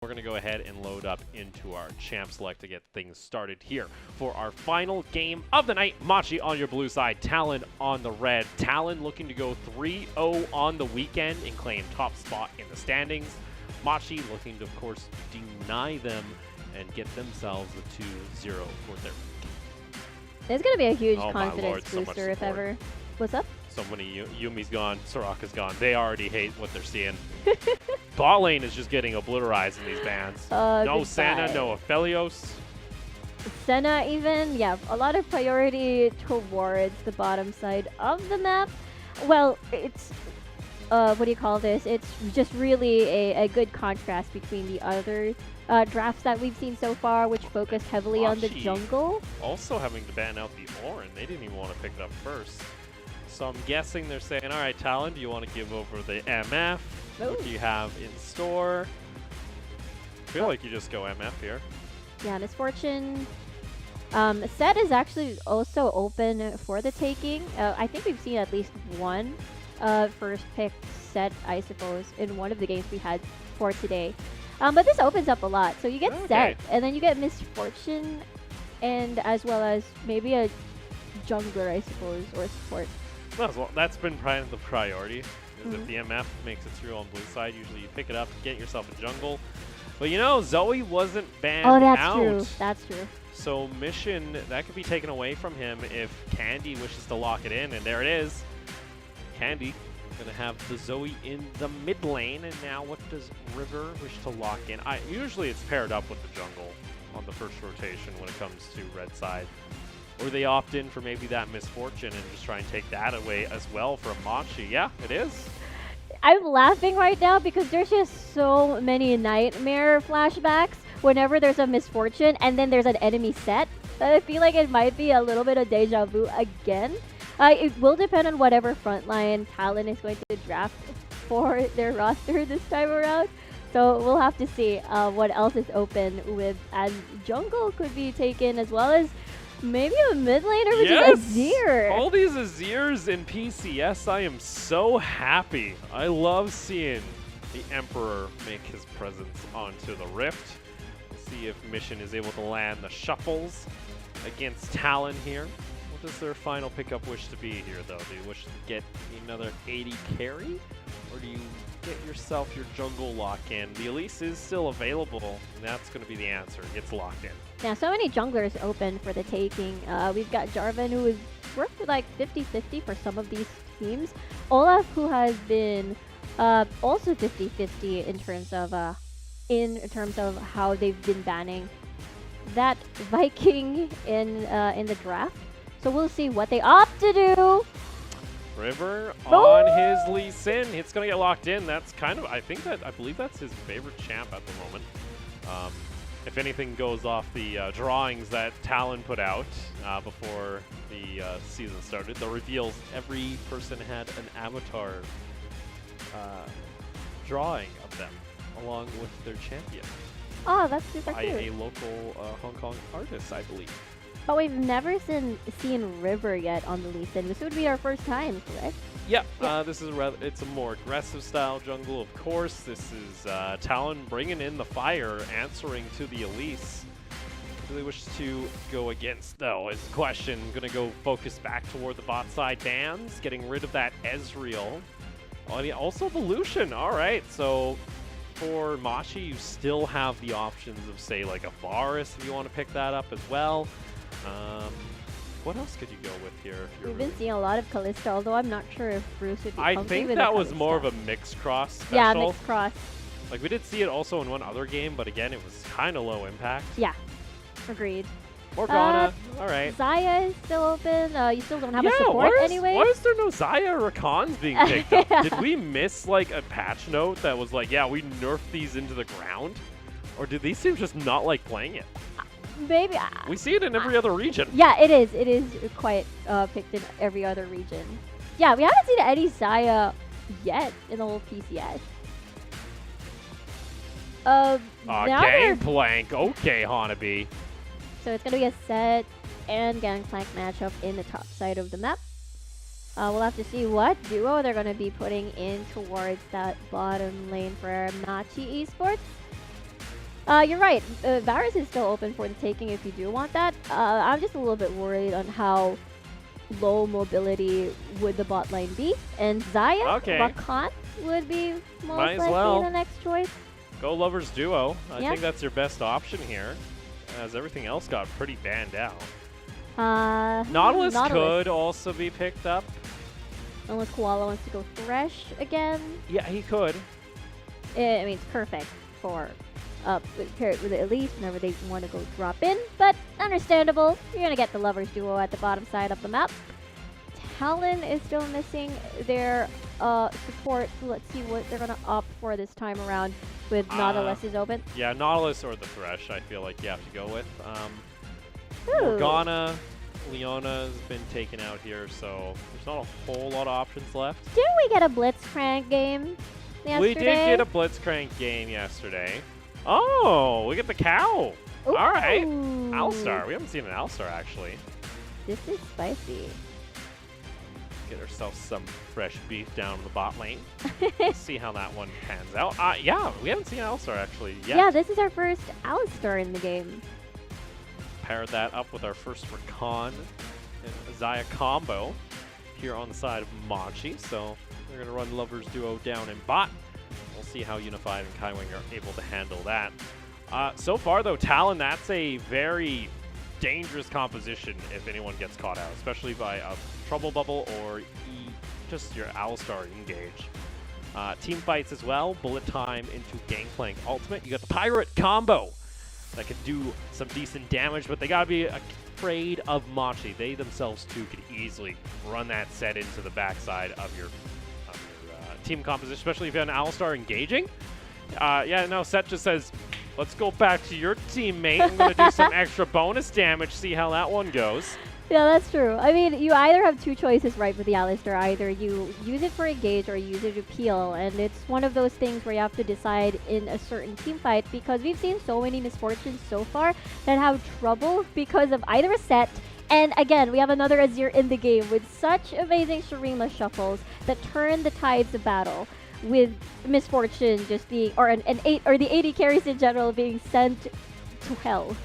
We're going to go ahead and load up into our champ select to get things started here for our final game of the night. Machi on your blue side, Talon on the red. Talon looking to go 3-0 on the weekend and claim top spot in the standings. Machi looking to, of course, deny them and get themselves a 2-0 for their week. There's going to be a huge Oh confidence booster if ever. What's up? So many Yumi's gone, Soraka's gone. They already hate what they're seeing. Bot lane is just getting obliterized in these bans. No goodbye. Senna, no Aphelios. Senna even, yeah, a lot of priority towards the bottom side of the map. Well, it's, what do you call this? It's just really a good contrast between the other drafts that we've seen so far, which focused heavily on the jungle. Also having to ban out the Orin. They didn't even want to pick it up first. So I'm guessing they're saying, all right, Talon, do you want to give over the MF? Ooh. What do you have in store? I feel like you just go MF here. Yeah, Misfortune. Set is actually also open for the taking. I think we've seen at least one first pick set, I suppose, in one of the games we had for today. But this opens up a lot. So you get Set, and then you get Misfortune, and as well as maybe a jungler, I suppose, or support. Well, that's been probably the priority. Is if the MF makes it through on blue side, usually you pick it up, get yourself a jungle. But you know, Zoe wasn't banned out. Oh, that's true. That's true. So Mission, that could be taken away from him if Candy wishes to lock it in. And there it is. Candy going to have the Zoe in the mid lane. And now what does River wish to lock in? Usually it's paired up with the jungle on the first rotation when it comes to red side. Or they opt in for maybe that Misfortune and just try and take that away as well from Machi. Yeah, it is. I'm laughing right now because there's just so many nightmare flashbacks whenever there's a Misfortune and then there's an enemy set. I feel like it might be a little bit of deja vu again. It will depend on whatever frontline Talon is going to draft for their roster this time around. So we'll have to see what else is open with, as jungle could be taken, as well as maybe a mid laner with Azir. All these Azirs in PCS, I am so happy. I love seeing the Emperor make his presence onto the Rift. We'll see if Mission is able to land the shuffles against Talon here. What does their final pickup wish to be here, though? Do you wish to get another 80 carry? Or do you get yourself your jungle lock-in? The Elise is still available, and that's going to be the answer. It gets locked in. Yeah, so many junglers open for the taking. We've got Jarvan, who is worked like 50-50 for some of these teams. Olaf, who has been also 50-50 in terms of how they've been banning that Viking in the draft. So we'll see what they opt to do. River on his Lee Sin. It's going to get locked in. That's kind of, I believe that's his favorite champ at the moment. If anything goes off the drawings that Talon put out before the season started, the reveals every person had an avatar drawing of them along with their champion. Oh, that's super by cute. A local Hong Kong artist, I believe. But we've never seen River yet on the Lee Sin. This would be our first time, correct? Yeah, this is it's a more aggressive style jungle, of course. This is Talon bringing in the fire, answering to the Elise. Do they wish to go against, though, is the question. Going to go focus back toward the bot side bans, getting rid of that Ezreal. Also the Lucian, all right. So for Machi, you still have the options of, say, like a Varus if you want to pick that up as well. What else could you go with here? We've been seeing a lot of Kalista, although I'm not sure if Bruce would be I think that was more of a mixed cross special. Yeah, mixed cross. Like, we did see it also in one other game, but again, it was kind of low impact. Yeah, agreed. Morgana, all right. Xayah is still open. You still don't have a support anyway. Why is there no Xayah or Rakans being picked up? Did we miss, like, a patch note that was like, yeah, we nerfed these into the ground? Or did these teams just not like playing it? Maybe. We see it in every other region. Yeah, it is. It is quite picked in every other region. Yeah, we haven't seen any Xayah yet in the whole PCS. Gangplank. Okay, Hanabi. So it's going to be a Set and Gangplank matchup in the top side of the map. We'll have to see what duo they're going to be putting in towards that bottom lane for Machi Esports. You're right. Varus is still open for the taking if you do want that. I'm just a little bit worried on how low mobility would the bot lane be. And Zaya, Okay. Rakan would be most Might as likely well. the next choice. Go Lovers Duo. I Yeah. think that's your best option here, as everything else got pretty banned out. Nautilus Could also be picked up. Unless Koala wants to go Thresh again. Yeah, he could. I mean, it's perfect for pair it with the Elise whenever they want to go drop in, but understandable. You're going to get the Lovers Duo at the bottom side of the map. Talon is still missing their support, so let's see what they're going to opt for this time around with Nautilus is open. Yeah, Nautilus or the Thresh, I feel like you have to go with. Ooh. Morgana, Leona has been taken out here, so there's not a whole lot of options left. Didn't we get a Blitzcrank game yesterday? We did get a Blitzcrank game yesterday. Oh, we get the cow. Ooh. All right. Alistar. We haven't seen an Alistar, actually. This is spicy. Get ourselves some fresh beef down in the bot lane. See how that one pans out. Yeah, we haven't seen an Alistar, actually, yet. Yeah, this is our first Alistar in the game. Paired that up with our first Rakan and Zaya combo here on the side of Machi. So we're going to run Lovers Duo down in bot. We'll see how Unified and Kaiwing are able to handle that. So far, though, Talon, that's a very dangerous composition if anyone gets caught out, especially by a Trouble Bubble or just your Alistar engage. Team fights as well. Bullet time into Gangplank Ultimate. You got the Pirate combo that can do some decent damage, but they gotta be afraid of Machi. They themselves, too, could easily run that set into the backside of your team composition, especially if you have an Alistar engaging. Yeah, no, Set just says, let's go back to your teammate. I'm going to do some extra bonus damage, see how that one goes. Yeah, that's true. I mean, you either have two choices, right, with the Alistar. Either you use it for engage or you use it to peel, and it's one of those things where you have to decide in a certain team fight, because we've seen so many misfortunes so far that have trouble because of either a set, and again, we have another Azir in the game with such amazing Shurima shuffles that turn the tides of battle, with misfortune just being, or the 80 carries in general being sent to hell.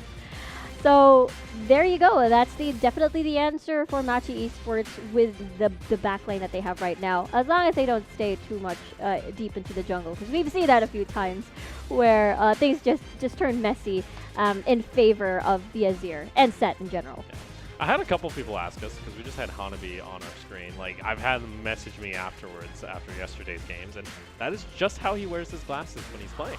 So there you go. That's definitely the answer for Machi Esports with the backline that they have right now. As long as they don't stay too much deep into the jungle, because we've seen that a few times where things just turn messy in favor of the Azir and Set in general. Yeah. I had a couple people ask us, because we just had Hanabi on our screen. Like, I've had them message me afterwards after yesterday's games, and that is just how he wears his glasses when he's playing.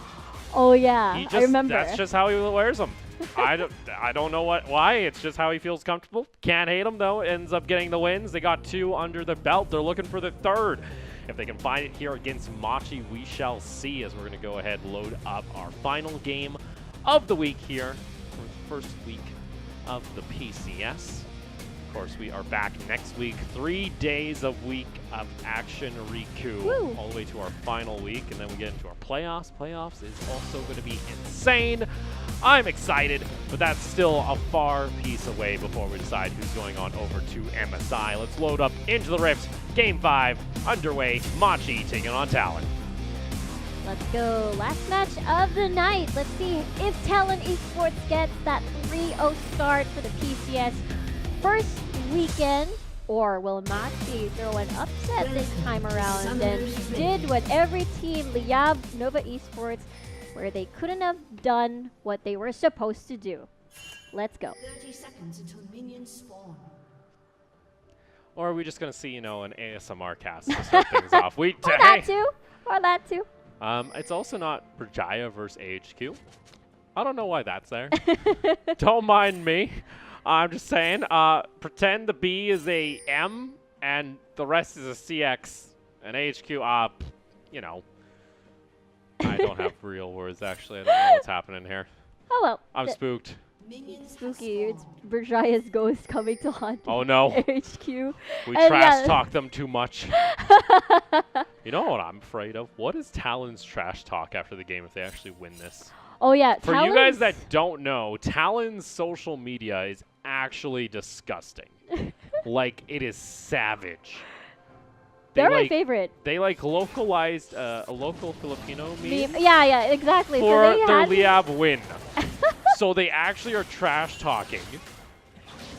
Oh yeah, I remember. That's just how he wears them. I don't know why. It's just how he feels comfortable. Can't hate him though. Ends up getting the wins. They got 2 under the belt. They're looking for the 3rd. If they can find it here against Machi, we shall see. As we're going to go ahead and load up our final game of the week here, for the first week of the PCS. Of course, we are back next week. 3 days a week of action, Riku. Woo. All the way to our final week, and then we get into our playoffs. Playoffs is also going to be insane. I'm excited, but that's still a far piece away before we decide who's going on over to MSI. Let's load up into the Rift. Game 5 underway. Machi taking on Talon. Let's go. Last match of the night. Let's see if Talon Esports gets that 3-0 start for the PCS first weekend, or will Machi throw an upset this time around and did what every team, Liab, Nova Esports, where they couldn't have done what they were supposed to do. Let's go. 30 seconds until minions spawn. Or are we just going to see, an ASMR cast to start things off? Or that too. Or that too. It's also not Berjaya versus AHQ. I don't know why that's there. Don't mind me. I'm just saying, pretend the B is a M and the rest is a CX. And AHQ, I don't have real words, actually. I don't know what's happening here. Oh well. I'm spooked. Spooky. It's Berjaya's ghost coming to haunt Oh no. HQ. We trash talk them too much. You know what I'm afraid of? What is Talon's trash talk after the game if they actually win this? Oh yeah. For you guys that don't know, Talon's social media is actually disgusting. Like, it is savage. They're my favorite. They like localized a local Filipino meme Yeah, exactly. for So they their had Liab win. So they actually are trash talking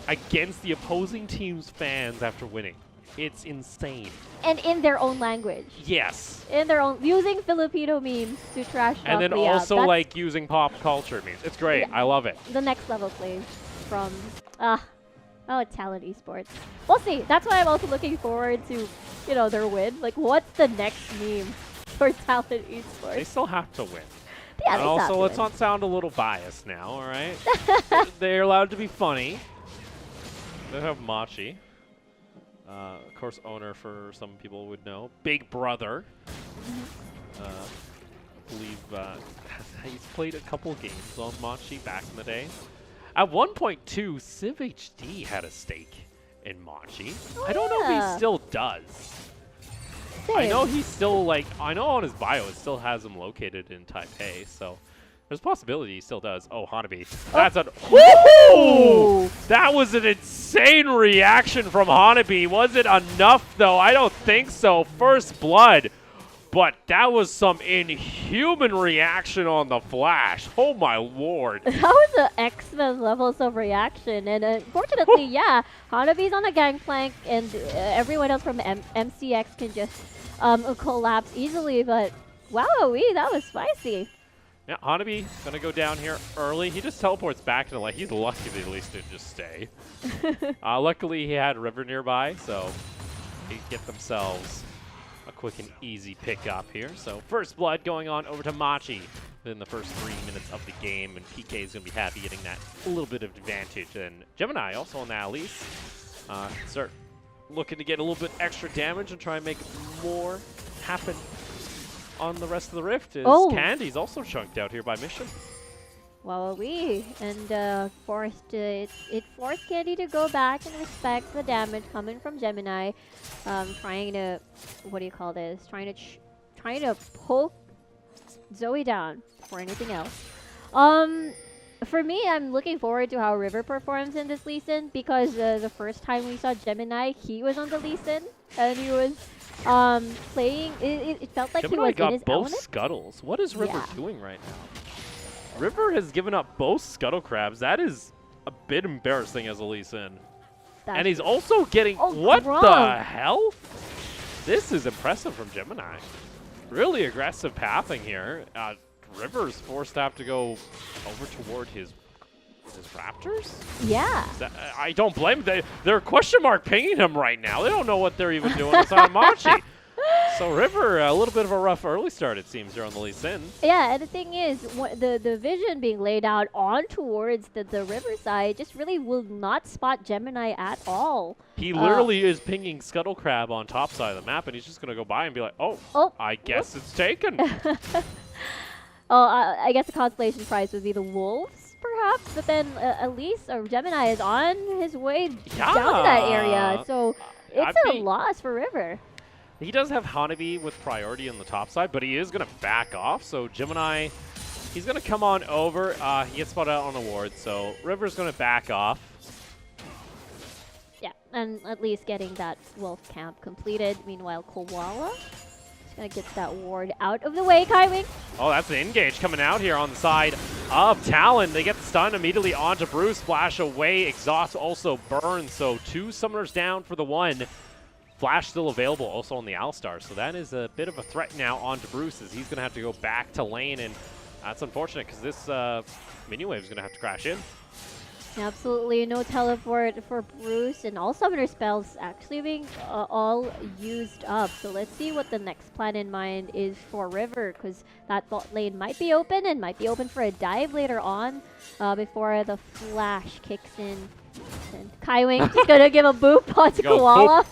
against the opposing team's fans after winning. It's insane. and in their own language. Yes. In their own, using Filipino memes to trash talk And then Liab. also That's like using pop culture memes. It's great. Yeah. I love it. the next level play from Talon Esports. We'll see. That's why I'm also looking forward to, their win. Like, what's the next meme for Talon Esports? They still have to win. Yeah, And they have also, to let's win. not sound a little biased now, all right? They're allowed to be funny. They have Machi. Of course, owner for some people would know. Big Brother. I believe he's played a couple games on Machi back in the day. At one point, too, Civ HD had a stake in Machi. I don't know if yeah. he still does. I know he's still I know on his bio it still has him located in Taipei, so there's a possibility he still does. Oh, Hanabi. That's a woo! That was an insane reaction from Hanabi. Was it enough though? I don't think so. First blood. But that was some inhuman reaction on the Flash. Oh my lord. That was an X-Men levels of reaction, and unfortunately, yeah, Hanabi's on a gangplank, and everyone else from MCX can just collapse easily. But wow, that was spicy. Yeah, Hanabi gonna go down here early. He just teleports back to he's lucky they at least didn't just stay. Luckily he had River nearby, so they get themselves a quick and easy pick up here. So first blood going on over to Machi in the first 3 minutes of the game, and PK is going to be happy getting that little bit of advantage. And Gemini also on the Alice start looking to get a little bit extra damage and try and make more happen on the rest of the Rift. Candy's also chunked out here by Mission. Well, and forced it forced Candy to go back and respect the damage coming from Gemini, trying to trying to poke Zoe down for anything else. For me, I'm looking forward to how River performs in this Lee Sin, because the first time we saw Gemini, he was on the Lee Sin and he was playing. It felt like Gemini he was got in his both element. scuttles. What is River Yeah. doing right now? River has given up both scuttle crabs. That is a bit embarrassing as a Lee Sin. That's And he's true. also getting what Grump. the hell? This is impressive from Gemini. Really aggressive pathing here. River's forced to have to go over toward his Raptors? Yeah. I don't blame them. They're question mark pinging him right now. They don't know what they're even doing inside Machi. So River, a little bit of a rough early start, it seems, here on the Lee Sin. Yeah, and the thing is, the vision being laid out on towards the river side just really will not spot Gemini at all. He literally is pinging Scuttle Crab on top side of the map, and he's just going to go by and be like, oh, I guess it's taken. I guess the consolation prize would be the Wolves, perhaps, but then Elise or Gemini is on his way down to that area, so it's a loss for River. He does have Hanabi with priority on the top side, but he is going to back off. So Gemini, he's going to come on over. He gets spotted out on a ward, so River's going to back off. Yeah, and at least getting that Wolf camp completed. Meanwhile, Koala is going to get that ward out of the way, Kaiwing. Oh, that's an engage coming out here on the side of Talon. They get the stun immediately onto Bruce. Flash away. Exhaust also burns, so 2 summoners down for the 1. Flash still available also on the Alistar, so that is a bit of a threat now onto Bruce, as he's going to have to go back to lane, and that's unfortunate because this minion wave is going to have to crash in. Absolutely no teleport for Bruce, and all summoner spells actually being all used up. So let's see what the next plan in mind is for River, because that bot lane might be open and might be open for a dive later on before the flash kicks in. And Kaiwing just gonna give a boop onto Koala.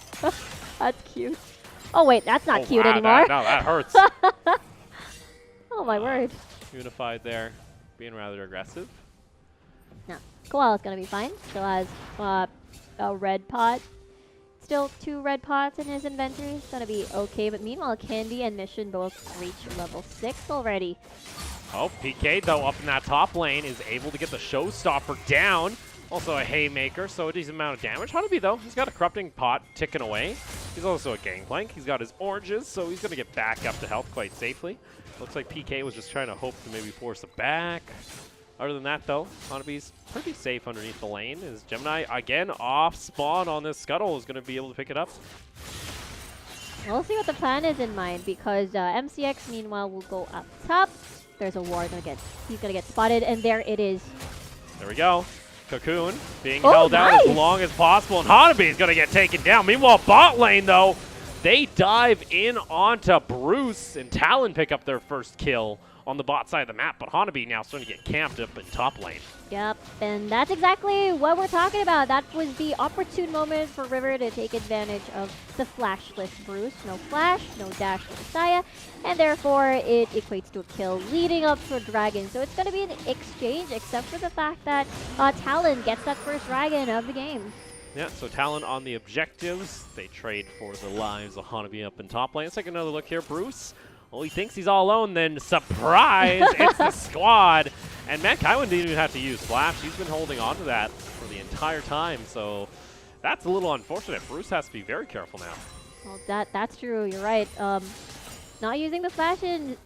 That's cute. Oh wait, that's not cute anymore. That hurts. Oh my word. Unified there, being rather aggressive. No, Koala's gonna be fine. Still has a red pot. Still 2 red pots in his inventory. It's gonna be okay. But meanwhile, Candy and Mission both reach level 6 already. Oh, PK though up in that top lane is able to get the showstopper down. Also a haymaker, so a decent amount of damage. Hanabi, though, he's got a corrupting pot ticking away. He's also a gangplank. He's got his oranges, so he's going to get back up to health quite safely. Looks like PK was just trying to hope to maybe force it back. Other than that, though, Hanabi's pretty safe underneath the lane. Is Gemini, again, off spawn on this Scuttle, is going to be able to pick it up. We'll see what the plan is in mind, because MCX, meanwhile, will go up top. There's a ward again. He's going to get spotted, and there it is. There we go. Cocoon being Oh, held out as nice. long as possible, and Hanabi is going to get taken down. Meanwhile, bot lane, though, they dive in onto Bruce, and Talon pick up their first kill on the bot side of the map, but Hanabi now starting to get camped up in top lane. Yep, and that's exactly what we're talking about. That was the opportune moment for River to take advantage of the flashless Bruce. No flash, no dash for Messiah, and therefore it equates to a kill leading up to a dragon. So it's going to be an exchange, except for the fact that Talon gets that first dragon of the game. Yeah, so Talon on the objectives. They trade for the lives of Hanabi up in top lane. Let's take another look here. Bruce, well, he thinks he's all alone, then surprise, it's the squad. And Matt Kaiwan didn't even have to use Flash. He's been holding on to that for the entire time, so that's a little unfortunate. Bruce has to be very careful now. Well, that's true. You're right. Not using the flashes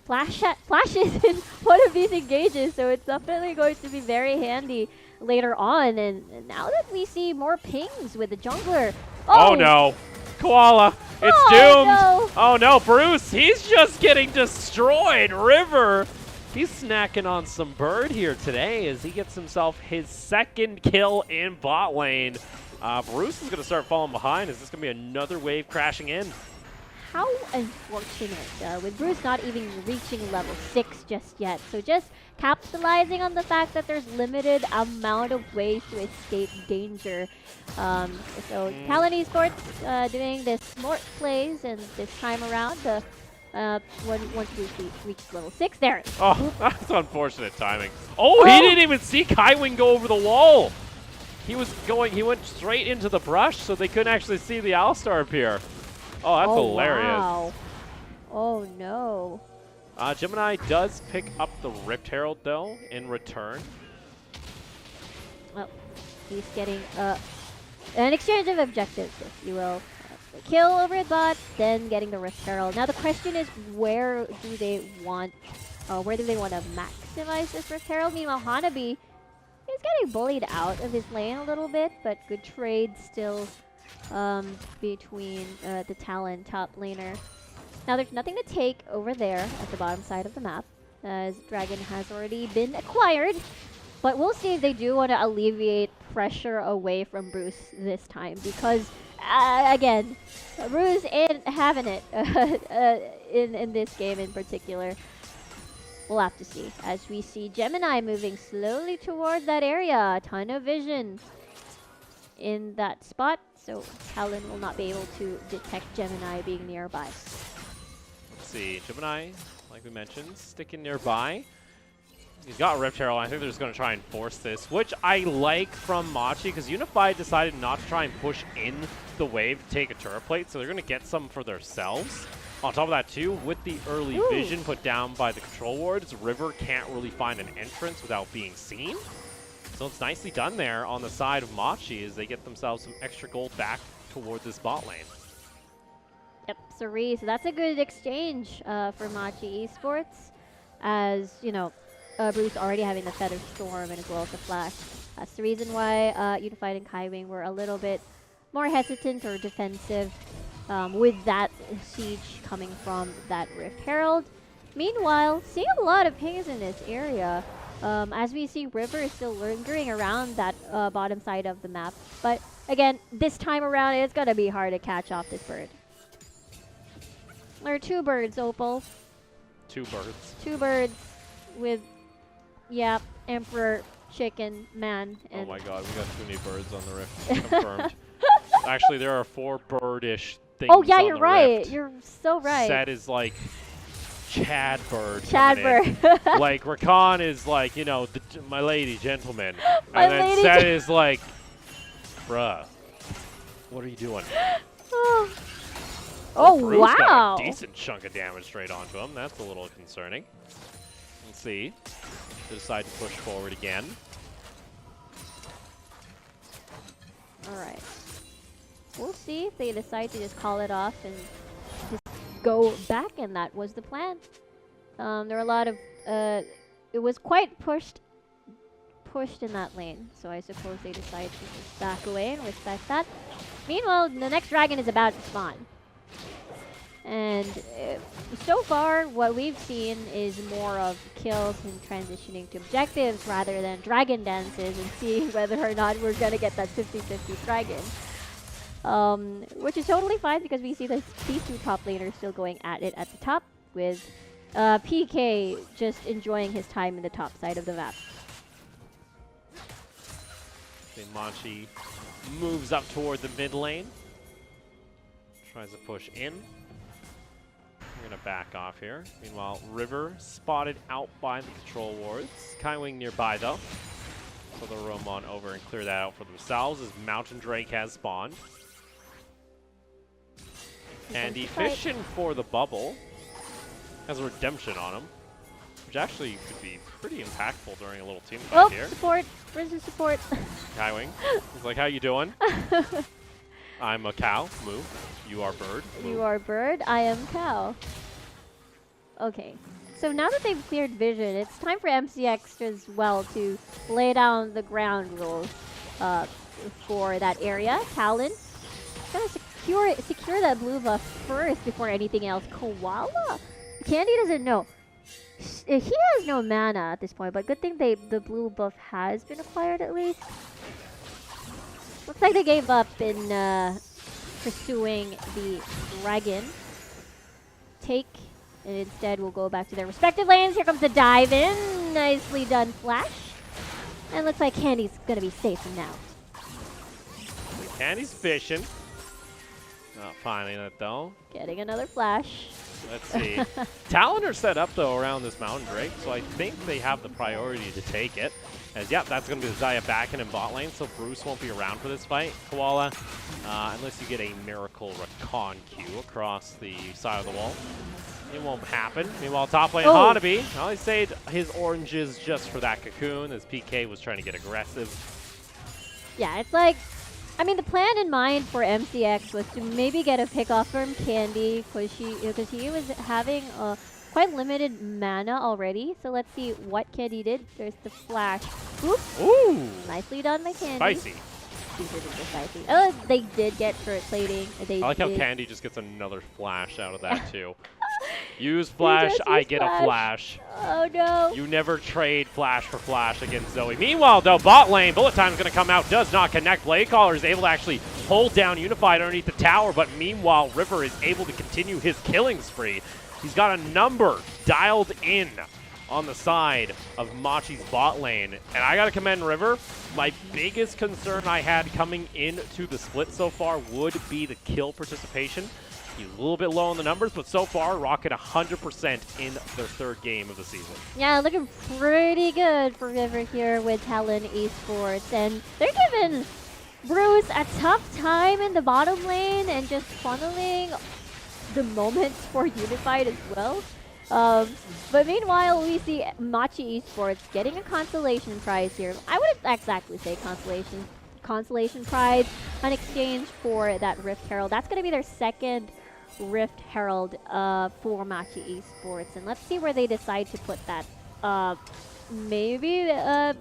in one of these engages, so it's definitely going to be very handy later on. And now that we see more pings with the jungler. Oh no, Koala, it's doomed. No. Oh no, Bruce, he's just getting destroyed. River, he's snacking on some bird here today as he gets himself his second kill in bot lane. Bruce is going to start falling behind. Is this going to be another wave crashing in? How unfortunate, with Bruce not even reaching level 6 just yet. So just capitalizing on the fact that there's limited amount of ways to escape danger. So Talon Esports doing the smart plays, and this time around, once we reach level 6, there. Oh, that's unfortunate timing. Oh, he didn't even see Kaiwing go over the wall. He went straight into the brush, so they couldn't actually see the Alistar appear. Oh, that's hilarious. Wow. Oh, no. Gemini does pick up the Rift Herald, though, in return. Well, he's getting an exchange of objectives, if you will. The kill over at bot, then getting the Rift Herald. Now the question is, where do they want to maximize this Rift Herald? Meanwhile, Hanabi is getting bullied out of his lane a little bit, but good trade still between the Talon top laner. Now there's nothing to take over there at the bottom side of the map, as Dragon has already been acquired. But we'll see if they do want to alleviate pressure away from Bruce this time, because again, Bruce ain't having it in this game in particular. We'll have to see, as we see Gemini moving slowly towards that area. A ton of vision in that spot, so Talon will not be able to detect Gemini being nearby. Let's see, Gemini, like we mentioned, sticking nearby. He's got Rift Herald. I think they're just going to try and force this, which I like from Machi, because Unified decided not to try and push in the wave to take a turret plate, so they're going to get some for themselves. On top of that, too, with the early vision put down by the control wards, River can't really find an entrance without being seen. So it's nicely done there on the side of Machi as they get themselves some extra gold back toward this bot lane. Yep, Suri. So that's a good exchange for Machi Esports, as, you know, Bruce already having the Feather Storm and as well as the Flash. That's the reason why Unified and Kaiwing were a little bit more hesitant or defensive with that siege coming from that Rift Herald. Meanwhile, seeing a lot of pings in this area, as we see River is still lingering around that bottom side of the map. But again, this time around, it's going to be hard to catch off this bird. There are 2 birds, Opal. 2 birds. 2 birds with, yeah, Emperor, Chicken, Man. Oh And my god, we got too many birds on the Rift. Confirmed. Actually, there are 4 birdish things oh, yeah, on you're the right. Rift. You're so right. Set is like Chad bird. Chad coming bird. in. Like Rakan is like, you know, my lady, gentleman. My and then lady Set is like, bruh, what are you doing? Oh, Bruce wow. got a decent chunk of damage straight onto him. That's a little concerning. Let's see. They decide to push forward again. Alright. We'll see if they decide to just call it off and just go back, and that was the plan. There were a lot of... it was quite pushed in that lane, so I suppose they decided to just back away and respect that. Meanwhile, the next dragon is about to spawn. And so far, what we've seen is more of kills and transitioning to objectives rather than dragon dances and seeing whether or not we're going to get that 50-50 dragon. Which is totally fine because we see these two top laners still going at it at the top with PK just enjoying his time in the top side of the map. Machi moves up toward the mid lane. Tries to push in. We're going to back off here. Meanwhile, River spotted out by the control wards. Kaiwing nearby, though. So they'll roam on over and clear that out for themselves as Mountain Drake has spawned. And he fishing for the bubble. Has a redemption on him. Which actually could be pretty impactful during a little team fight here. Support! Where's the support? Kaiwing. He's like, how you doing? I'm a cow. Moo. You are bird. Moo. You are bird. I am cow. Okay. So now that they've cleared vision, it's time for MCX as well to lay down the ground rules for that area. Talon gonna secure that blue buff first before anything else. Koala? Candy doesn't know. He has no mana at this point, but good thing the blue buff has been acquired at least. Looks like they gave up in pursuing the dragon take, and instead will go back to their respective lanes. Here comes the dive in. Nicely done flash. And looks like Candy's gonna be safe from now. Candy's fishing. Not finding it though. Getting another flash. Let's see. Talon are set up though around this Mountain Drake, so I think they have the priority to take it. As yep, that's going to be the Zaya back in bot lane, so Bruce won't be around for this fight. Koala, unless you get a Miracle Recon Q across the side of the wall. It won't happen. Meanwhile, top lane Hanabi, well, he saved his oranges just for that cocoon as PK was trying to get aggressive. Yeah, it's like, I mean, the plan in mind for MCX was to maybe get a pick off from Candy because he was having quite limited mana already. So let's see what Candy did. There's the flash. Oop. Ooh! Nicely done by Candy. Spicy. Super spicy. Oh, they did get turret plating. I like how Candy just gets another flash out of that too. Use flash, I get a flash. Oh no. You never trade flash for flash against Zoe. Meanwhile, though, bot lane, Bullet Time's going to come out, does not connect. Bladecaller is able to actually hold down Unified underneath the tower, but meanwhile, River is able to continue his killing spree. He's got a number dialed in on the side of Machi's bot lane. And I got to commend River. My biggest concern I had coming into the split so far would be the kill participation. He's a little bit low on the numbers, but so far, rocking 100% in their third game of the season. Yeah, looking pretty good for River here with Talon Esports. And they're giving Bruce a tough time in the bottom lane and just funneling the moments for Unified as well. But meanwhile, we see Machi Esports getting a consolation prize here. I wouldn't exactly say consolation prize on exchange for that Rift Herald. That's going to be their second Rift Herald for Machi Esports. And let's see where they decide to put that. Maybe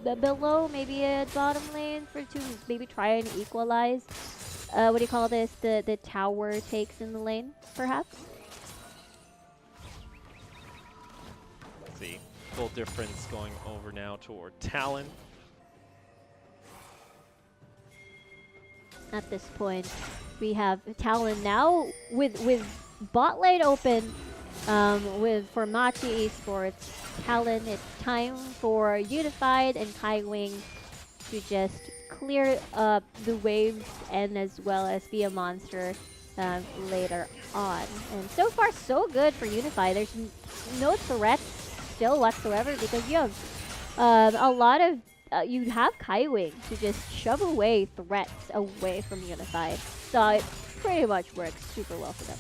below, maybe at bottom lane to maybe try and equalize. What do you call this? The tower takes in the lane, perhaps? Let's see. Full difference going over now toward Talon. At this point, we have Talon now with bot lane open for Machi Esports. Talon, it's time for Unified and Kaiwing to just clear up the waves and as well as be a monster later on. And so far, so good for Unified. There's no threats still whatsoever because you have a lot of you have Kaiwing to just shove away threats away from Unified. So it pretty much works super well for them.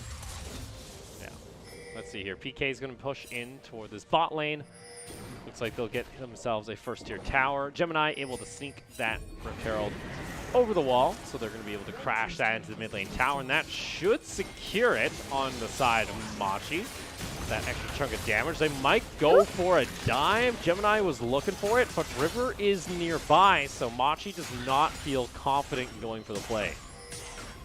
Yeah. Let's see here. PK is going to push in toward this bot lane. Looks like they'll get themselves a first-tier tower. Gemini able to sneak that Rift Herald over the wall, so they're going to be able to crash that into the mid lane tower, and that should secure it on the side of Machi. That extra chunk of damage. They might go for a dive. Gemini was looking for it, but River is nearby, so Machi does not feel confident in going for the play.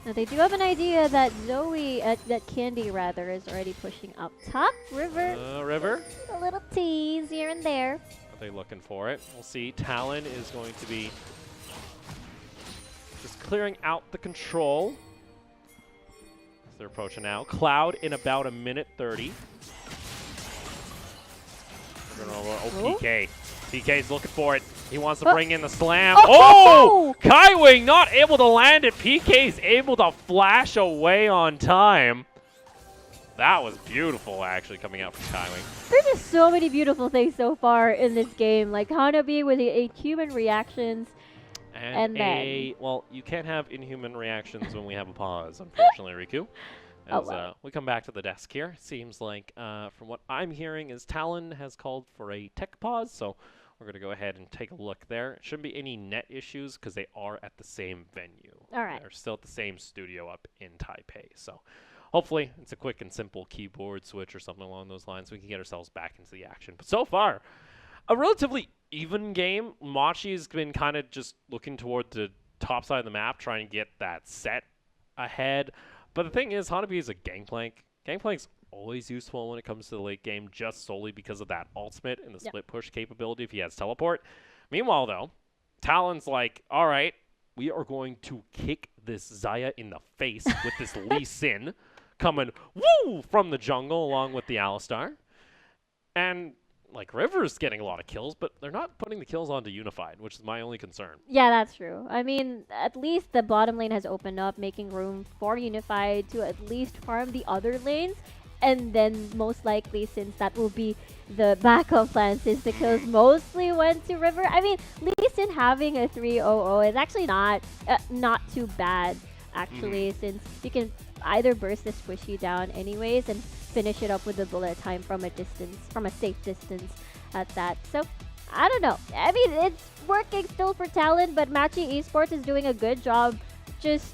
Now they do have an idea that that Candy rather, is already pushing up top. River. River? A little tease here and there. Are they looking for it? We'll see. Talon is going to be just clearing out the control. They're approaching now. Cloud in about a minute 30. We're going to PK. PK's looking for it. He wants to bring in the slam. Oh! Kaiwing not able to land it. PK's able to flash away on time. That was beautiful, actually, coming out from Kaiwing. There's just so many beautiful things so far in this game. Like Hanabi with a human reactions. And then, well, you can't have inhuman reactions when we have a pause, unfortunately, Riku. As we come back to the desk here, seems like, from what I'm hearing, is Talon has called for a tech pause, so we're going to go ahead and take a look there. Shouldn't be any net issues because they are at the same venue. All right. They're still at the same studio up in Taipei, so hopefully it's a quick and simple keyboard switch or something along those lines. We can get ourselves back into the action. But so far, a relatively even game. Machi's been kind of just looking toward the top side of the map, trying to get that set ahead. But the thing is, Hanabi is a gangplank. Gangplank's always useful when it comes to the late game, just solely because of that ultimate and the split push capability if he has teleport. Meanwhile, though, Talon's like, all right, we are going to kick this Xayah in the face with this Lee Sin coming from the jungle along with the Alistar. And like River's getting a lot of kills, but they're not putting the kills onto Unified, which is my only concern. Yeah, that's true. I mean, at least the bottom lane has opened up, making room for Unified to at least farm the other lanes. And then most likely, since that will be the backup plan, since the kills mostly went to River. I mean, Lee Sin having a 3-0-0 is actually not too bad, actually, since you can either burst the squishy down anyways and finish it up with the bullet time from a distance, from a safe distance at that. So, I don't know. I mean, it's working still for Talon, but Machi Esports is doing a good job just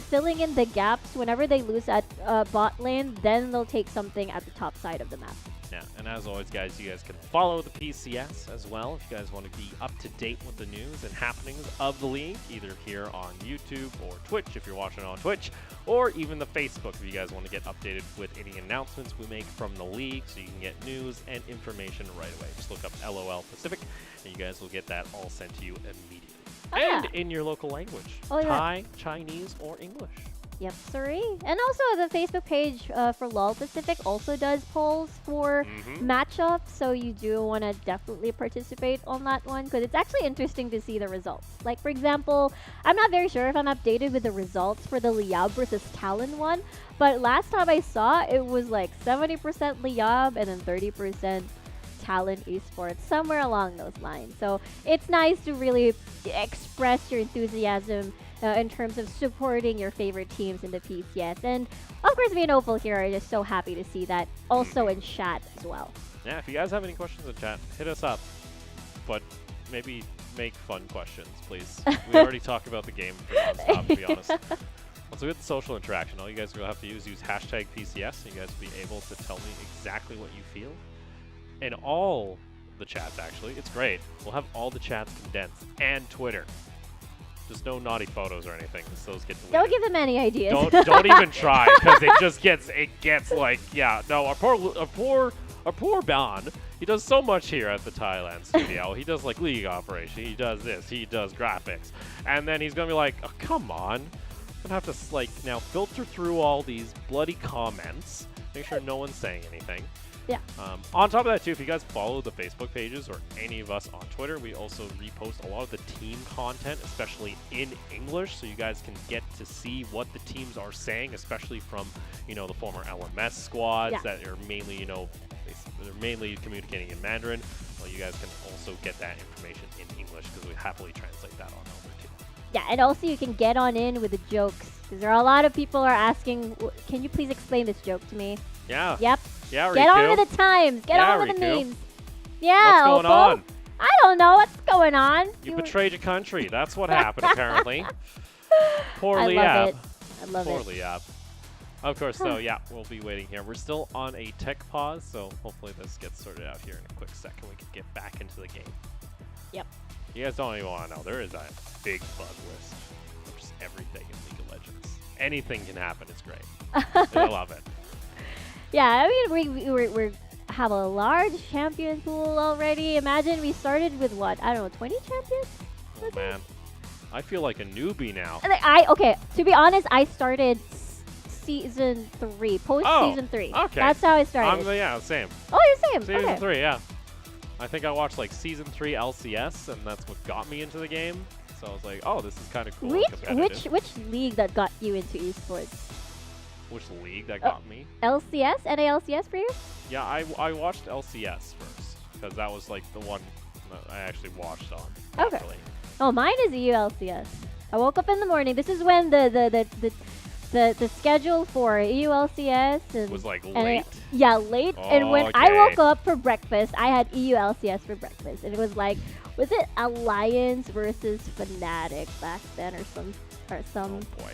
filling in the gaps. Whenever they lose at bot lane, then they'll take something at the top side of the map. Yeah, and as always, guys, you guys can follow the PCS as well if you guys want to be up to date with the news and happenings of the league, either here on YouTube or Twitch if you're watching on Twitch, or even the Facebook if you guys want to get updated with any announcements we make from the league so you can get news and information right away. Just look up LOL Pacific, and you guys will get that all sent to you immediately. And in your local language, Thai, Chinese, or English. Yep, sorry. And also the Facebook page for LOL Pacific also does polls for matchups, so you do want to definitely participate on that one because it's actually interesting to see the results. Like, for example, I'm not very sure if I'm updated with the results for the Liab versus Talon one, but last time I saw it was like 70% Liab and then 30% Talon Esports, somewhere along those lines. So it's nice to really express your enthusiasm in terms of supporting your favorite teams in the PCS. And of course, me and Opal here are just so happy to see that also in chat as well. Yeah, if you guys have any questions in chat, hit us up. But maybe make fun questions, please. We already talked about the game for non-stop, to be honest. Let's look at the social interaction. All you guys will have to use hashtag PCS, and you guys will be able to tell me exactly what you feel. In all the chats, actually. It's great. We'll have all the chats condensed. And Twitter. Just no naughty photos or anything, because those get deleted. Don't give them any ideas. Don't even try, because it gets like, yeah, no, our poor Bond, he does so much here at the Thailand studio. He does like league operation, he does this, he does graphics, and then he's gonna be like, oh, come on, I'm gonna have to like now filter through all these bloody comments, make sure no one's saying anything. Yeah. On top of that, too, if you guys follow the Facebook pages or any of us on Twitter, we also repost a lot of the team content, especially in English, so you guys can get to see what the teams are saying, especially from, you know, the former LMS squads that are mainly, you know, they're mainly communicating in Mandarin. Well, you guys can also get that information in English because we happily translate that on over too. Yeah, and also you can get on in with the jokes because there are a lot of people are asking, can you please explain this joke to me? Yeah. Yep. Yeah, Get Riku. on with the times. Get on with the Riku. memes. Yeah. What's going on? I don't know what's going on. You betrayed your country. That's what happened, apparently. Poor I love Liab. it. I love Poor it. Liab. Of course, so yeah, we'll be waiting here. We're still on a tech pause, so hopefully this gets sorted out here in a quick second. We can get back into the game. Yep. You guys don't even want to know. There is a big bug list of just everything in League of Legends. Anything can happen. It's great. I love it. Yeah, I mean, we have a large champion pool already. Imagine we started with what? I don't know, 20 champions? Oh, man. I feel like a newbie now. Okay, to be honest, I started season 3, post-season 3. Okay. That's how I started. Yeah, same. Oh, you're same. Season Okay. 3, yeah. I think I watched like season 3 LCS, and that's what got me into the game. So I was like, oh, this is kind of cool. and competitive. Which league that got you into esports? Which league that got me? LCS? NALCS for you? Yeah, I watched LCS first, because that was like the one that I actually watched on. Okay. Properly. Oh, mine is EU LCS. I woke up in the morning. This is when the schedule for EU LCS and Was like and late. yeah, late. And when I Okay. woke up for breakfast, I had EU LCS for breakfast, and it was like, was it Alliance versus Fnatic back then, or some? Oh boy.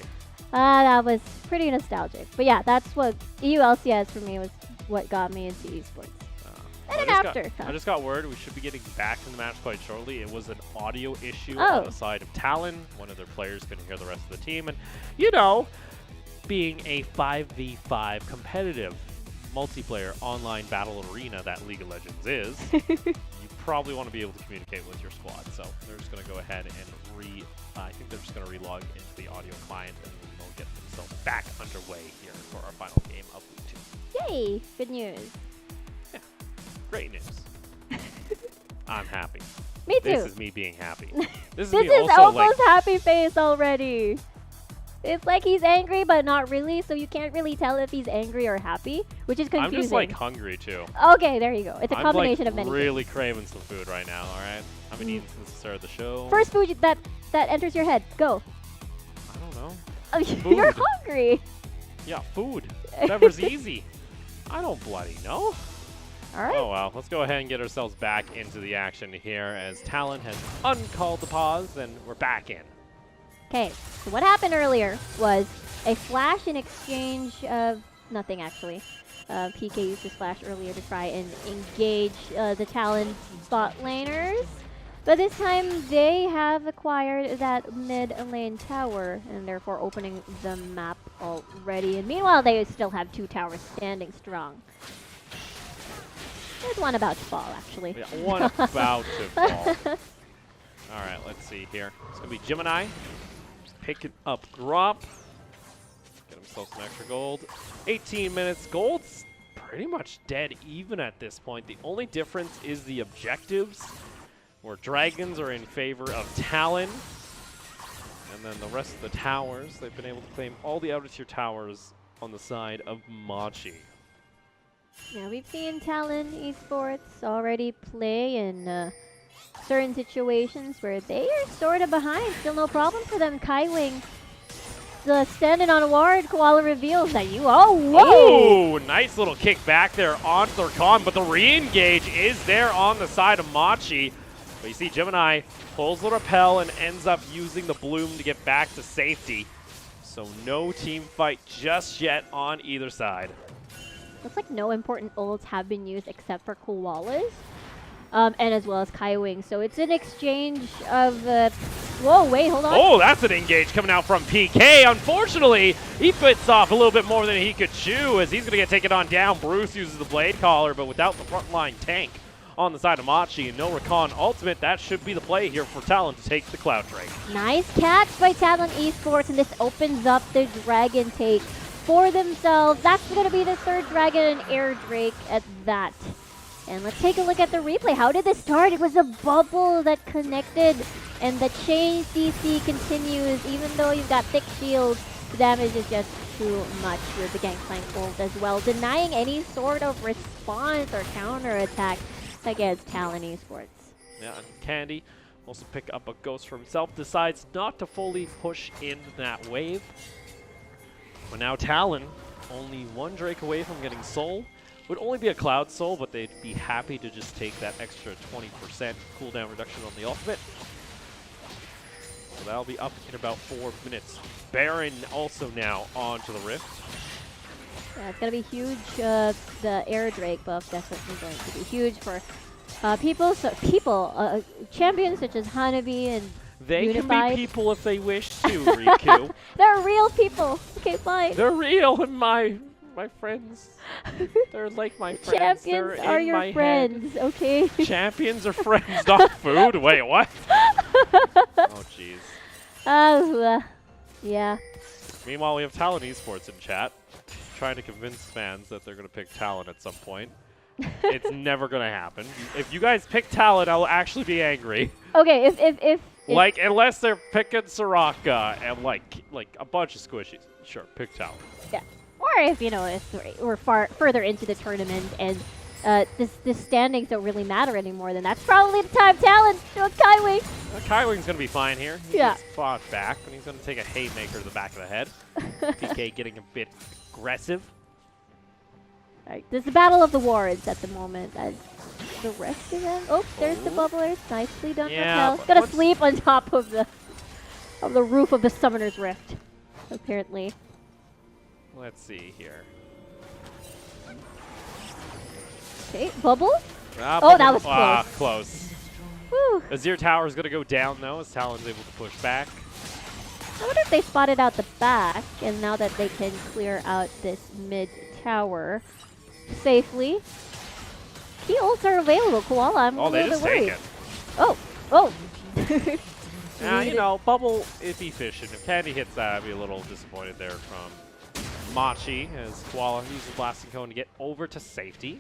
That was pretty nostalgic. But yeah, that's what EU LCS for me was what got me into esports. And then after. I just got word we should be getting back in the match quite shortly. It was an audio issue Oh. on the side of Talon. One of their players couldn't hear the rest of the team. And, you know, being a 5v5 competitive multiplayer online battle arena that League of Legends is, you probably want to be able to communicate with your squad. So they're just going to go ahead and I think they're just going to relog into the audio client, and they'll get themselves back underway here for our final game of week 2. Yay! Good news. Great news. I'm happy. Me too. This is me being happy. This is This me is also almost like, happy face already. It's like he's angry, but not really, so you can't really tell if he's angry or happy, which is confusing. I'm just like hungry too. Okay, there you go. It's a combination of many I'm really things. craving some food right now, alright? I've been eating since the start of the show. First food that enters your head. Go. I don't know. Oh, you're Food. hungry. Yeah, food. Whatever's easy. I don't bloody know. All right. Oh well, let's go ahead and get ourselves back into the action here as Talon has uncalled the pause, and we're back in. Okay, so what happened earlier was a flash in exchange of nothing, actually. PK used his flash earlier to try and engage the Talon bot laners. But this time they have acquired that mid lane tower and therefore opening the map already. And meanwhile, they still have 2 towers standing strong. There's one about to fall, actually. Yeah, one about to fall. Alright, let's see here. It's going to be Gemini. Just picking up drop. Get himself some extra gold. 18 minutes. Gold's pretty much dead even at this point. The only difference is the objectives, where dragons are in favor of Talon. And then the rest of the towers, they've been able to claim all the outer tier towers on the side of Machi. Yeah, we've seen Talon Esports already play in certain situations where they are sort of behind. Still no problem for them. Kaiwing standing on a ward. Koala reveals that you. Oh, whoa! Oh, nice little kick back there onto their con, but the re-engage is there on the side of Machi. But you see Gemini pulls the repel and ends up using the bloom to get back to safety. So no team fight just yet on either side. Looks like no important ults have been used except for koalas. And as well as Kaiwing. So it's an exchange of... whoa, wait, hold on. Oh, that's an engage coming out from PK. Unfortunately, he bits off a little bit more than he could chew as he's going to get taken on down. Bruce uses the Blade Collar, but without the frontline tank on the side of Machi and no Recon ultimate, that should be the play here for Talon to take the Cloud Drake. Nice catch by Talon Esports, and this opens up the Dragon take for themselves. That's going to be the 3rd Dragon and Air Drake at that. And let's take a look at the replay. How did this start? It was a bubble that connected, and the chain CC continues. Even though you've got thick shields, the damage is just too much with the Gangplank ult as well, denying any sort of response or counter-attack against Talon Esports. Yeah, and Candy also pick up a ghost for himself, decides not to fully push in that wave. But now Talon, only 1 Drake away from getting Soul, would only be a Cloud Soul, but they'd be happy to just take that extra 20% cooldown reduction on the ultimate. So that'll be up in about 4 minutes. Baron also now onto the Rift. Yeah, it's going to be huge. The Air Drake buff definitely going to be huge for champions such as Hanabi and They Unified. can be people if they wish to, Riku. They're real people. Okay, fine. They're real and my friends. They're like my friends. Champions They're are in your my friends, okay? Head. Champions are friends, not food. Wait, what? Oh, jeez. Yeah. Meanwhile, we have Talon Esports in chat, trying to convince fans that they're going to pick Talon at some point. It's never going to happen. If you guys pick Talon, I'll actually be angry. Okay, if Like, unless they're picking Soraka and like a bunch of squishies. Sure, pick Talon. yeah, or if if we're further into the tournament and the standings don't really matter anymore, then that's probably the time Talon to a Kaiwing. Kaiwing's going to be fine here. He Yeah. gets fought back, but he's going to take a haymaker to the back of the head. DK getting a bit aggressive. Right, this is the battle of the wards at the moment. As the rest of them, oh, there's the bubblers. Nicely done, Yeah, Raquel. Gonna sleep on top of the roof of the Summoner's Rift, apparently. Let's see here. Okay, bubble. Oh, that was close. Close. Whew. Azir Tower is going to go down, though, as Talon's able to push back. I wonder if they spotted out the back, and now that they can clear out this mid tower safely. Key ults are available, Koala. I'm a They little just bit worried. take it. Oh. Bubble is efficient. If Candy hits that, I'd be a little disappointed there from Machi, as Koala uses Blasting Cone to get over to safety.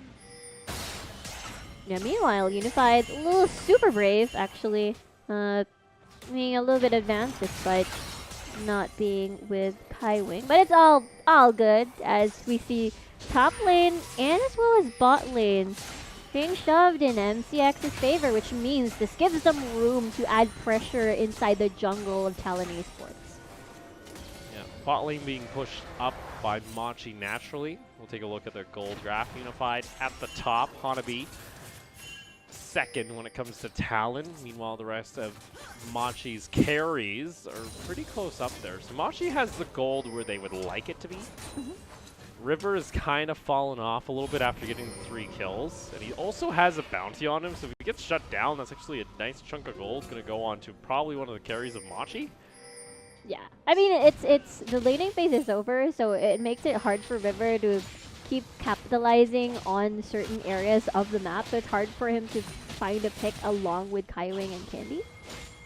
Yeah, meanwhile, Unified, a little super brave, actually. Being a little bit advanced despite not being with Kaiwing. But it's all good, as we see top lane and as well as bot lane being shoved in MCX's favor, which means this gives them room to add pressure inside the jungle of Talon Esports. Yeah, bot lane being pushed up by Machi naturally. We'll take a look at their gold graph. Unified at the top, Hanabi second when it comes to Talon. Meanwhile, the rest of Machi's carries are pretty close up there. So Machi has the gold where they would like it to be. River has kind of fallen off a little bit after getting the 3 kills. And he also has a bounty on him, so if he gets shut down, that's actually a nice chunk of gold going to go on to probably one of the carries of Machi. Yeah, I mean, it's the laning phase is over, so it makes it hard for River to keep capitalizing on certain areas of the map, so it's hard for him to find a pick along with Kaiwing and Candy.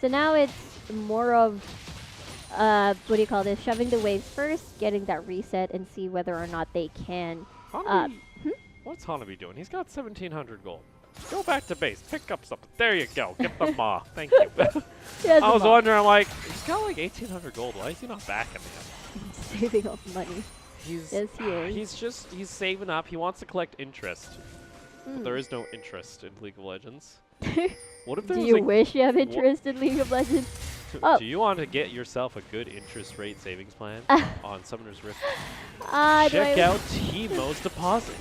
So now it's more of, shoving the waves first, getting that reset, and see whether or not they can. What's Hanabi doing? He's got 1,700 gold. Go back to base, pick up something. There you go, get the maw. Thank you. I was wondering, I'm like, he's got like 1,800 gold. Why is he not backing him? Saving up money. Yes, he is. He's saving up. He wants to collect interest. But there is no interest in League of Legends. What if there Do was you wish you have interest in League of Legends? Do you want to get yourself a good interest rate savings plan on Summoner's Rift? Check out Teemo's Deposit.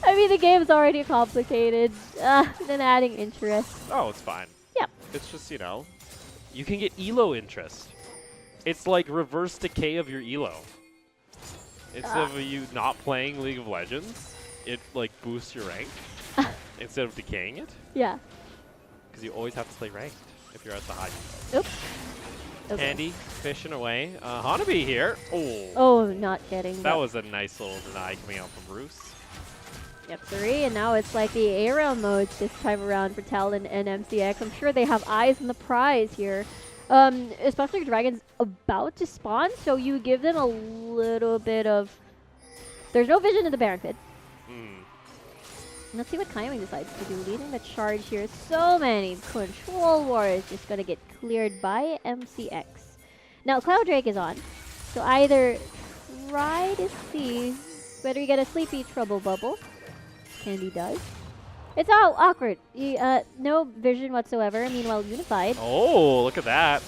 I mean, the game's already complicated. Then adding interest. Oh, it's fine. Yep. It's just, you can get ELO interest. It's like reverse decay of your ELO. Instead of you not playing League of Legends, it like boosts your rank instead of decaying it. Yeah. Because you always have to play ranked if you're at the high. Oops. Okay. Candy fishing away. Hanabi here. Oh, not getting that. Was a nice little deny coming out from Bruce. Yep, 3, and now it's like the ARAM modes this time around for Talon and MCX. I'm sure they have eyes on the prize here. Especially Dragon's about to spawn, so you give them a little bit of... There's no vision in the Baron pit. Let's see what Kaiwing decides to do. Leading the charge here. So many control wars just going to get cleared by MCX. Now, Cloud Drake is on, so either try to see whether you get a Sleepy Trouble Bubble. Candy does. It's all awkward. No vision whatsoever. Meanwhile, Unified. Oh, look at that.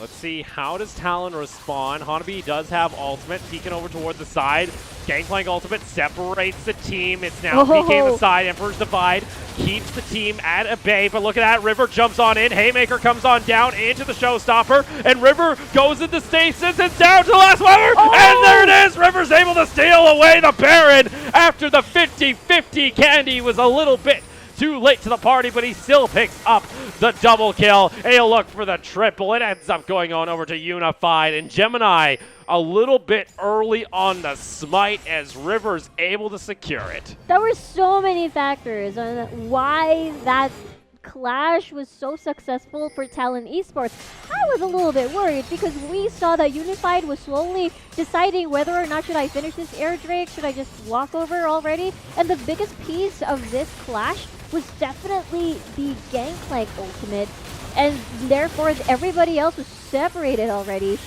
Let's see, how does Talon respond? Hanabi does have ultimate, peeking over toward the side. Gangplank ultimate separates the team. It's now PK on the side. Emperor's Divide keeps the team at a bay, but look at that. River jumps on in. Haymaker comes on down into the showstopper, and River goes into stasis and down to the last wire, and there it is! River's able to steal away the Baron after the 50-50 candy was a little bit too late to the party, but he still picks up the double kill. And he'll look for the triple. It ends up going on over to Unified, and Gemini a little bit early on the smite as River's able to secure it. There were so many factors on why that clash was so successful for Talon Esports. I was a little bit worried because we saw that Unified was slowly deciding whether or not should I finish this air drake, should I just walk over already? And the biggest piece of this clash was definitely the Gangplank ultimate, and therefore everybody else was separated already.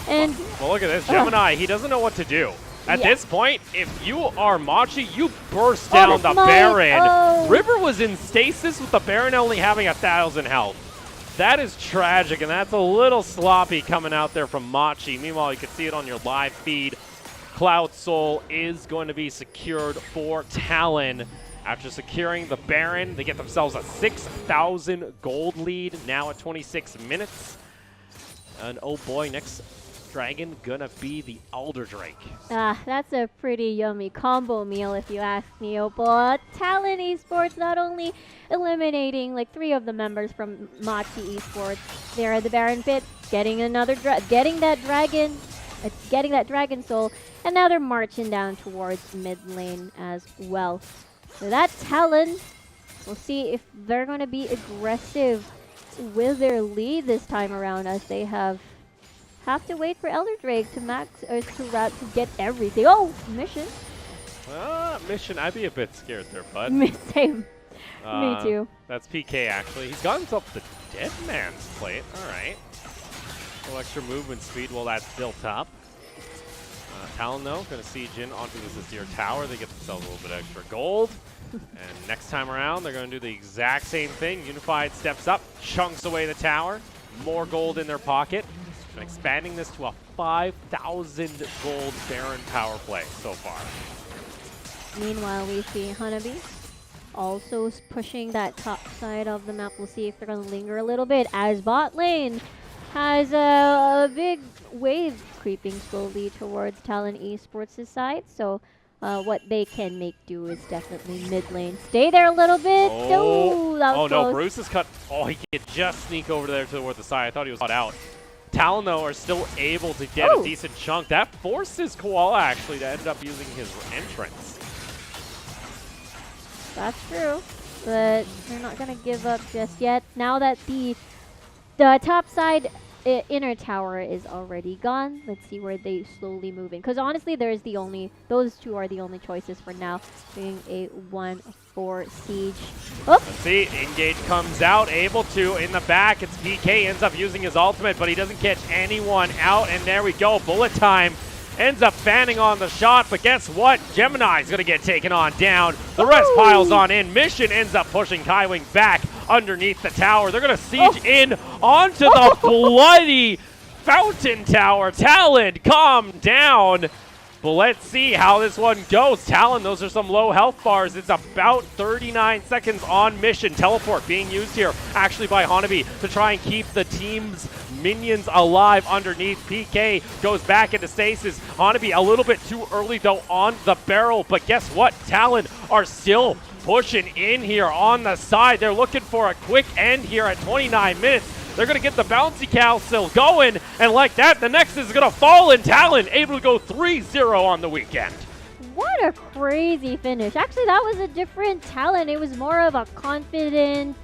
And well, look at this, Gemini, he doesn't know what to do. At this point, if you are Machi, you burst down the Baron. River was in stasis with the Baron only having 1,000 health. That is tragic, and that's a little sloppy coming out there from Machi. Meanwhile, you can see it on your live feed. Cloud Soul is going to be secured for Talon. After securing the Baron, they get themselves a 6,000 gold lead now at 26 minutes. And oh boy, next dragon gonna be the Alder Drake. That's a pretty yummy combo meal if you ask me. Oh, but Talon Esports not only eliminating like 3 of the members from Machi Esports, they're at the Baron pit, getting another getting that dragon soul, and now they're marching down towards mid lane as well. So that Talon, we'll see if they're going to be aggressive with their lead this time around, as they have to wait for Elder Drake to max or to get everything. Oh, mission. Mission, I'd be a bit scared there, bud. Same. Me too. That's PK, actually. He's got himself the Dead Man's Plate. All right. A little extra movement speed while that's built up. Talon, though, going to siege in onto this Azir tower. They get themselves a little bit extra gold. And next time around, they're going to do the exact same thing. Unified steps up, chunks away the tower. More gold in their pocket. And expanding this to a 5,000 gold Baron power play so far. Meanwhile, we see Hanabi also pushing that top side of the map. We'll see if they're going to linger a little bit, as bot lane has a big wave creeping slowly towards Talon Esports' side. So what they can make do is definitely mid lane. Stay there a little bit. Oh, that was close. No, Bruce is cut. Oh, he could just sneak over there toward the side. I thought he was caught out. Talon, though, are still able to get a decent chunk. That forces Koala, actually, to end up using his entrance. That's true, but they're not going to give up just yet. Now that the top side inner tower is already gone, let's see where they slowly move in. Because honestly, those 2 are the only choices for now. Doing a 1-4 siege. Oh. Let's see, Engage comes out, able to in the back. It's PK, ends up using his ultimate, but he doesn't catch anyone out. And there we go, bullet time. Ends up fanning on the shot, but guess what? Gemini's going to get taken on down. The rest piles on in. Mission ends up pushing Kaiwing back underneath the tower. They're going to siege in onto the bloody Fountain Tower. Talon, calm down. But let's see how this one goes. Talon, those are some low health bars. It's about 39 seconds on mission. Teleport being used here actually by Hanabi to try and keep the team's minions alive underneath. PK goes back into stasis. Hanabi a little bit too early though on the barrel, but guess what? Talon are still pushing in here on the side. They're looking for a quick end here at 29 minutes. They're going to get the bouncy cow still going, and like that, the next is going to fall, and Talon able to go 3-0 on the weekend. What a crazy finish. Actually, that was a different Talon. It was more of a confident,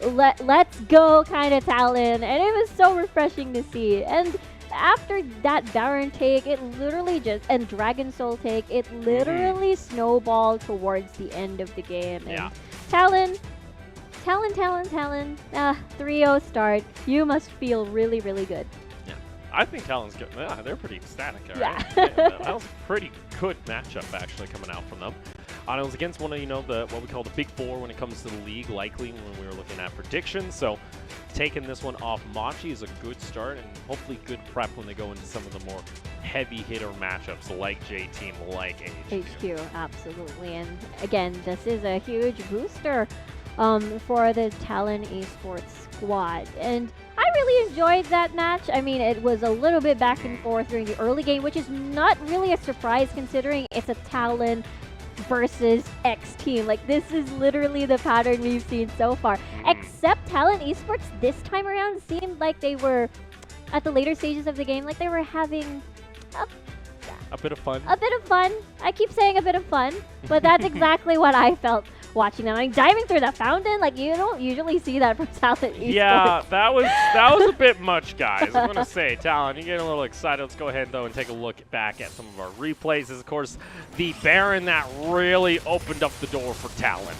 let's go kind of Talon, and it was so refreshing to see. And after that Baron take, it literally and Dragon Soul take, it literally snowballed towards the end of the game. And Talon, 3-0 start. You must feel really, really good. Yeah, I think Talon's good. Yeah, they're pretty ecstatic. All right? Yeah. That was a pretty good matchup actually coming out from them. It was against one of what we call the big 4 when it comes to the league, likely when we were looking at predictions. So taking this one off Machi is a good start and hopefully good prep when they go into some of the more heavy hitter matchups like J-Team, like HQ. Absolutely. And again, this is a huge booster for the Talon Esports squad. And I really enjoyed that match. I mean, it was a little bit back and forth during the early game, which is not really a surprise considering it's a Talon versus X team. Like, this is literally the pattern we've seen so far. Except Talon Esports this time around seemed like they were, at the later stages of the game, like they were having a bit of fun. A bit of fun. I keep saying a bit of fun, but that's exactly what I felt watching them. Like, diving through the fountain, like, you don't usually see that from Talon Esports. Yeah, that was a bit much, guys. I'm gonna say, Talon, you're getting a little excited. Let's go ahead though and take a look back at some of our replays. This is, of course, the Baron that really opened up the door for Talon.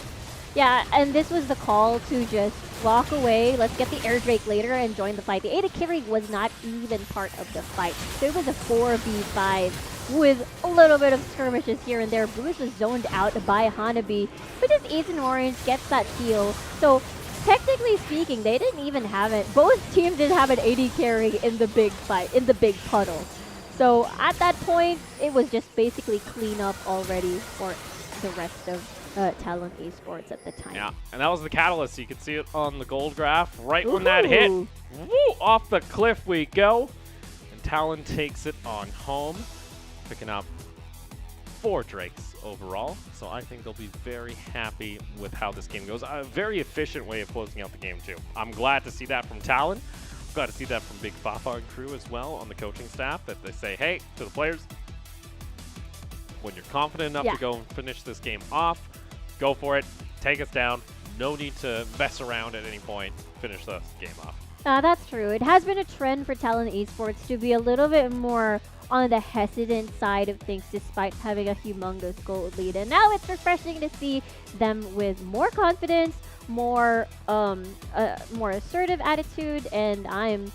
Yeah, and this was the call to just walk away. Let's get the air Drake later and join the fight. The Ada carry was not even part of the fight. There was a 4v5 with a little bit of skirmishes here and there. Bruce was zoned out by Hanabi, but just eats an orange, gets that kill. So technically speaking, they didn't even have it. Both teams didn't have an AD carry in the big fight, in the big puddle. So at that point, it was just basically clean up already for the rest of Talon Esports at the time. Yeah, and that was the catalyst. You can see it on the gold graph right when that hit. Woo, off the cliff we go. And Talon takes it on home, picking up 4 Drakes overall. So I think they'll be very happy with how this game goes. A very efficient way of closing out the game, too. I'm glad to see that from Talon. Glad to see that from Big Fafa and crew as well on the coaching staff, that they say, hey, to the players, when you're confident enough to go and finish this game off, go for it, take us down. No need to mess around at any point. Finish the game off. That's true. It has been a trend for Talon Esports to be a little bit more on the hesitant side of things despite having a humongous gold lead. And now it's refreshing to see them with more confidence, more assertive attitude, and I'm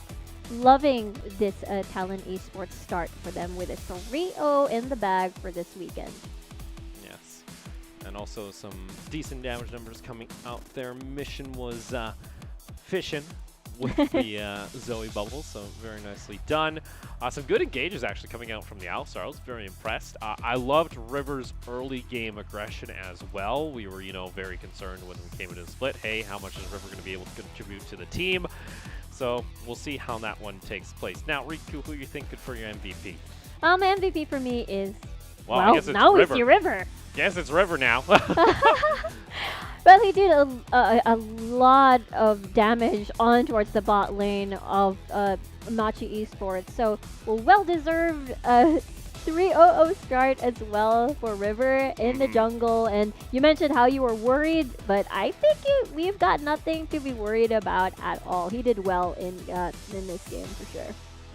loving this Talon Esports start for them with a 3-0 in the bag for this weekend. Yes, and also some decent damage numbers coming out. Their mission was fishing with the Zoe bubble, so very nicely done. Some good engages actually coming out from the Alistar. I was very impressed. I loved River's early game aggression as well. We were, very concerned when we came into the split. Hey, how much is River going to be able to contribute to the team? So we'll see how that one takes place. Now, Riku, who you think good for your MVP? My MVP for me is, I guess it's now River. It's your River. Yes, it's River now. Well, he did a lot of damage on towards the bot lane of Machi Esports. So, well-deserved 3-0 start as well for River in the jungle. And you mentioned how you were worried, but I think we've got nothing to be worried about at all. He did well in this game for sure.